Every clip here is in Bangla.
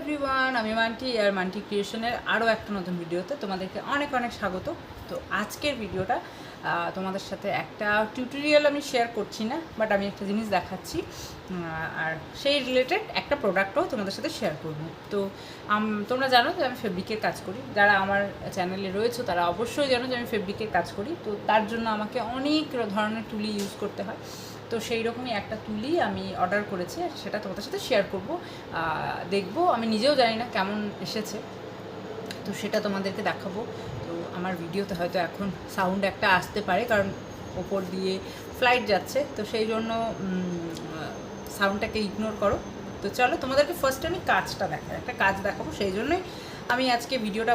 এভরিওয়ান, আমি মান্টি আর মান্টি ক্রিয়েশনের আরও একটা নতুন ভিডিওতে তোমাদেরকে অনেক অনেক স্বাগত। তো আজকের ভিডিওটা তোমাদের সাথে একটা টিউটোরিয়াল আমি শেয়ার করছি না, বাট আমি একটা জিনিস দেখাচ্ছি আর সেই রিলেটেড একটা প্রোডাক্টও তোমাদের সাথে শেয়ার করব। তো তোমরা জানো যে আমি ফেব্রিকের কাজ করি, যারা আমার চ্যানেলে রয়েছে তারা অবশ্যই জানো যে আমি ফেব্রিকের কাজ করি। তো তার জন্য আমাকে অনেক ধরনের তুলি ইউজ করতে হয়। তো সেই রকমই একটা তুলি আমি অর্ডার করেছি, সেটা তোমাদের সাথে শেয়ার করব। দেখবো, আমি নিজেও জানি না কেমন এসেছে, তো সেটা তোমাদেরকে দেখাবো। তো আমার ভিডিওতে হয়তো এখন সাউন্ড একটা আসতে পারে, কারণ ওপর দিয়ে ফ্লাইট যাচ্ছে, তো সেই জন্য সাউন্ডটাকে ইগনোর করো। তো চলো তোমাদেরকে ফার্স্টে আমি কাজটা একটা কাজ দেখাবো, সেই জন্যই আমি আজকে ভিডিওটা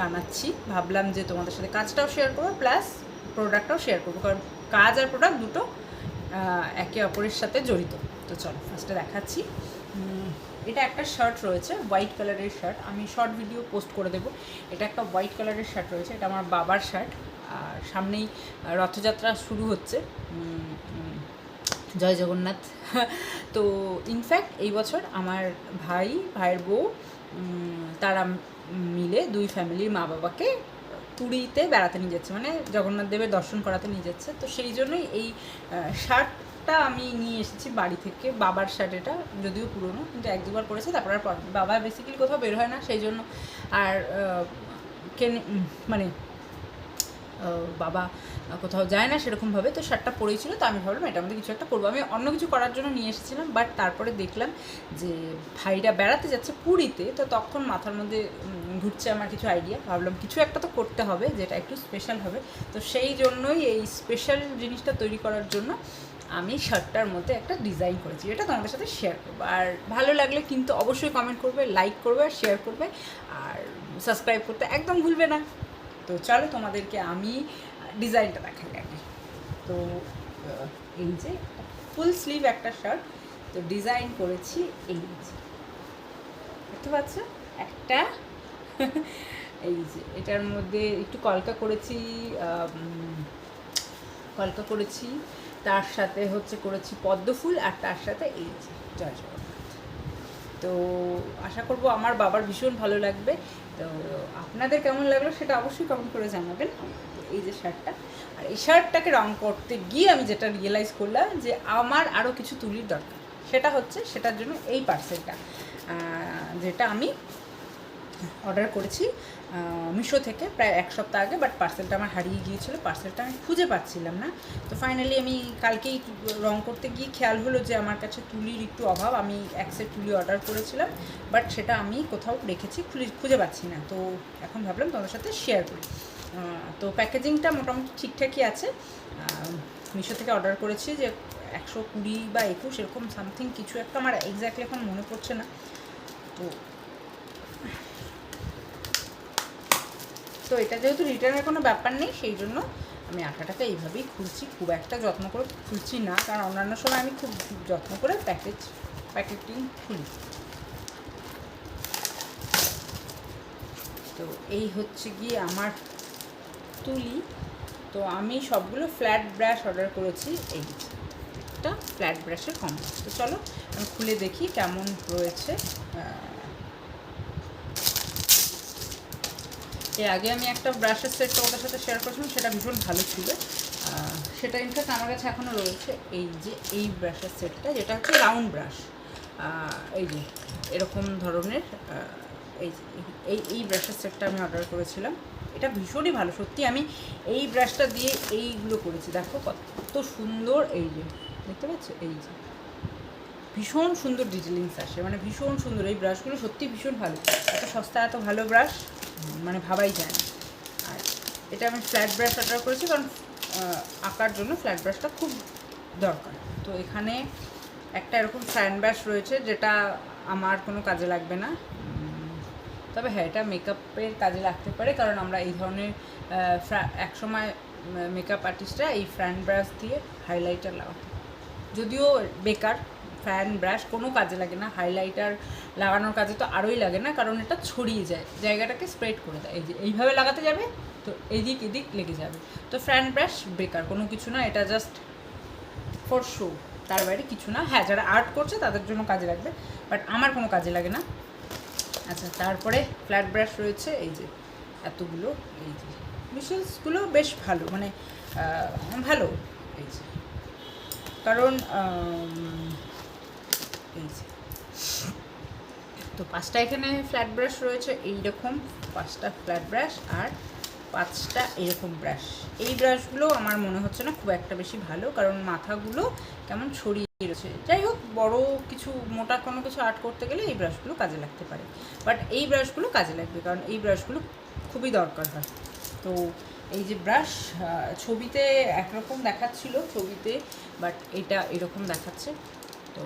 বানাচ্ছি। ভাবলাম যে তোমাদের সাথে কাজটাও শেয়ার করবো, প্লাস প্রোডাক্টটাও শেয়ার করবো, কারণ কাজ আর প্রোডাক্ট দুটো একে অপরের সাথে জড়িত। তো চলো ফার্স্টে দেখাচ্ছি। এটা একটা শার্ট রয়েছে, হোয়াইট কালারের শার্ট, আমি শর্ট ভিডিও পোস্ট করে দেবো। এটা একটা হোয়াইট কালারের শার্ট রয়েছে, এটা আমার বাবার শার্ট। আর সামনেই রথযাত্রা শুরু হচ্ছে, জয় জগন্নাথ। তো ইনফ্যাক্ট এই বছর আমার ভাইয়ের বউ তারা মিলে দুই ফ্যামিলির মা বাবাকে পুরীতে বেড়াতে নিয়ে যাচ্ছে, মানে জগন্নাথ দেবের দর্শন করাতে নিয়ে যাচ্ছে। তো সেই জন্যই এই শার্টটা আমি নিয়ে এসেছি বাড়ি থেকে। বাবার শার্ট, এটা যদিও পুরনো, কিন্তু এক দুবার পরেছে, তারপর আর বাবা বেসিক্যালি কোথাও বের হয় না, সেই জন্য আর মানে বাবা কোথাও যায় না সেরকমভাবে। তো শার্টটা পরেই ছিল, তো আমি ভাবলাম এটার মধ্যে কিছু একটা করবো। আমি অন্য কিছু করার জন্য নিয়ে এসেছিলাম, বাট তারপরে দেখলাম যে ভাইরা বেড়াতে যাচ্ছে পুরীতে, তো তখন মাথার মধ্যে ঘুরছে আমার কিছু আইডিয়া। ভাবলাম কিছু একটা তো করতে হবে যেটা একটু স্পেশাল হবে। তো সেই জন্যই এই স্পেশাল জিনিসটা তৈরি করার জন্য আমি শার্টটার মধ্যে একটা ডিজাইন করেছি, এটা তোমাদের সাথে শেয়ার করবো। আর ভালো লাগলে কিন্তু অবশ্যই কমেন্ট করবে, লাইক করবে, আর শেয়ার করবে, আর সাবস্ক্রাইব করতে একদম ভুলবে না। তো চলো তোমাদেরকে আমি ডিজাইনটা দেখাই আগে। তো এই যে ফুল স্লিভ একটা শার্ট, তো ডিজাইন করেছি এই যে, দেখতে পাচ্ছ একটা এই যে এটার মধ্যে একটু কলকা করেছি, তার সাথে করেছি পদ্ম ফুল, আর তার সাথে এই যে জয় জগন্নাথ। তো আশা করবো আমার বাবার ভীষণ ভালো লাগবে। তো আপনাদের কেমন লাগলো সেটা অবশ্যই কমেন্ট করে জানাবেন। এই যে শার্টটা, আর এই শার্টটাকে রং করতে গিয়ে আমি যেটা রিয়েলাইজ করলাম যে আমার আরও কিছু তুলির দরকার। সেটার জন্য এই পার্সেলটা, যেটা আমি অর্ডার করেছি মিশো থেকে প্রায় এক সপ্তাহ আগে, বাট পার্সেলটা আমার হারিয়ে গিয়েছিলো, পার্সেলটা আমি খুঁজে পাচ্ছিলাম না। তো ফাইনালি আমি কালকেই রং করতে গিয়ে খেয়াল হলো যে আমার কাছে তুলির একটু অভাব। আমি এক সেট তুলি অর্ডার করেছিলাম, বাট সেটা আমি কোথাও রেখেছি, খুঁজে পাচ্ছি না। তো এখন ভাবলাম তোমাদের সাথে শেয়ার করি। তো প্যাকেজিংটা মোটামুটি ঠিকঠাকই আছে। মিশো থেকে অর্ডার করেছি যে 120 বা 21 এরকম সামথিং কিছু একটা, আমার এক্স্যাক্টলি এখন মনে পড়ছে না। তো এটা যেহেতু রিটার্নের কোনো ব্যাপার নেই, সেই জন্য আমি আটাটাকে এইভাবেই খুলছি, খুব একটা যত্ন করে খুলছি না, কারণ অন্যান্য সময় আমি খুব যত্ন করে প্যাকেটিং খুলি। তো এই হচ্ছে গিয়ে আমার তুলি। তো আমি সবগুলো ফ্ল্যাট ব্রাশ অর্ডার করেছি, এইটা ফ্ল্যাট ব্রাশের কম্বো। তো চলো আমি খুলে দেখি কেমন রয়েছে। এর আগে আমি একটা ব্রাশের সেট ওটার সাথে শেয়ার করেছিলাম, সেটা ভীষণ ভালো ছিল। সেটা ইনফ্যাক্ট আমার কাছে এখনও রয়েছে। এই যে এই ব্রাশের সেটটা, যেটা হচ্ছে রাউন্ড ব্রাশ, এই যে এরকম ধরনের, এই ব্রাশের সেটটা আমি অর্ডার করেছিলাম। এটা ভীষণই ভালো সত্যি। আমি এই ব্রাশটা দিয়ে এইগুলো করেছি, দেখো কত সুন্দর। এই যে দেখতে পাচ্ছ, এই যে ভীষণ সুন্দর ডিটেলিংস আসে, মানে ভীষণ সুন্দর। এই ব্রাশগুলো সত্যি ভীষণ ভালো, এত সস্তা এত ভালো ব্রাশ মানে ভাবাই যায় না। আর এটা আমি ফ্ল্যাট ব্রাশ অর্ডার করেছি, কারণ আঁকার জন্য ফ্ল্যাট ব্রাশটা খুব দরকার। তো এখানে একটা এরকম ফ্যান ব্রাশ রয়েছে, যেটা আমার কোনো কাজে লাগবে না, তবে হ্যাঁ এটা মেকআপের কাজে লাগতে পারে, কারণ আমরা এই ধরনের একসময় মেকআপ আর্টিস্টরা এই ফ্যান ব্রাশ দিয়ে হাইলাইটার লাগাতো। যদিও বেকার, ফ্যান ব্রাশ কোনো কাজে লাগে না, হাইলাইটার লাগানোর কাজে তো আরোই লাগে না, কারণ এটা ছড়িয়ে যায়, জায়গাটাকে স্প্রেড করে দেয়। এই যে এইভাবে লাগাতে যাবে তো এদিক এদিক লেগে যাবে। তো ফ্যান ব্রাশ বেকার, কোনো কিছু না, এটা জাস্ট ফর শো, তার বাইরে কিছু না। হ্যাঁ, যারা আর্ট করছে তাদের জন্য কাজে লাগবে, বাট আমার কোনো কাজে লাগে না। আচ্ছা, তারপরে ফ্ল্যাট ব্রাশ রয়েছে এই যে এতগুলো, এই যে মিশেলসগুলো বেশ ভালো, মানে ভালো, এই যে কারণ এই যে তো 5টা এখানে ফ্ল্যাট ব্রাশ রয়েছে, এইরকম 5টা ফ্ল্যাট ব্রাশ আর 5টা এরকম ব্রাশ। এই ব্রাশগুলো আমার মনে হচ্ছে না খুব একটা বেশি ভালো, কারণ মাথাগুলো কেমন ছড়িয়ে রয়েছে। যাই হোক, বড় কিছু মোটা কোনো কিছু আর্ট করতে গেলে এই ব্রাশগুলো কাজে লাগতে পারে, বাট এই ব্রাশগুলো কাজে লাগবে, কারণ এই ব্রাশগুলো খুবই দরকার হয়। তো এই যে ব্রাশ, ছবিতে একরকম দেখাচ্ছিল ছবিতে, বাট এটা এরকম দেখাচ্ছে। তো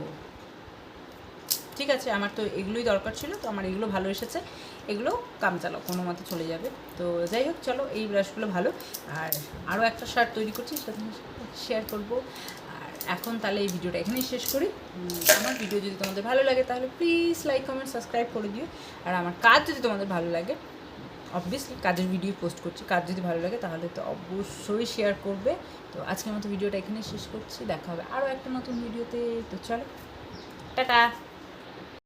ঠিক আছে, আমার তো এগুলোই দরকার ছিল, তো আমার এগুলো ভালো এসেছে, এগুলো কাম চালাও, কোনো মতে চলে যাবে। তো যাই হোক, চলো এই ব্রাশগুলো ভালো। আর আরও একটা শার্ট তৈরি করছি, সেটা শেয়ার করবো। আর এখন তাহলে এই ভিডিওটা এখানেই শেষ করি। আমার ভিডিও যদি তোমাদের ভালো লাগে তাহলে প্লিজ লাইক কমেন্ট সাবস্ক্রাইব করে দিও। আর আমার কাজ যদি তোমাদের ভালো লাগে, অবভিয়াসলি কাজের ভিডিও পোস্ট করছি, কাজ যদি ভালো লাগে তাহলে তো অবশ্যই শেয়ার করবে। তো আজকের মতো ভিডিওটা এখানেই শেষ করছি, দেখা হবে আরও একটা নতুন ভিডিওতে। তো চলো, টাটা।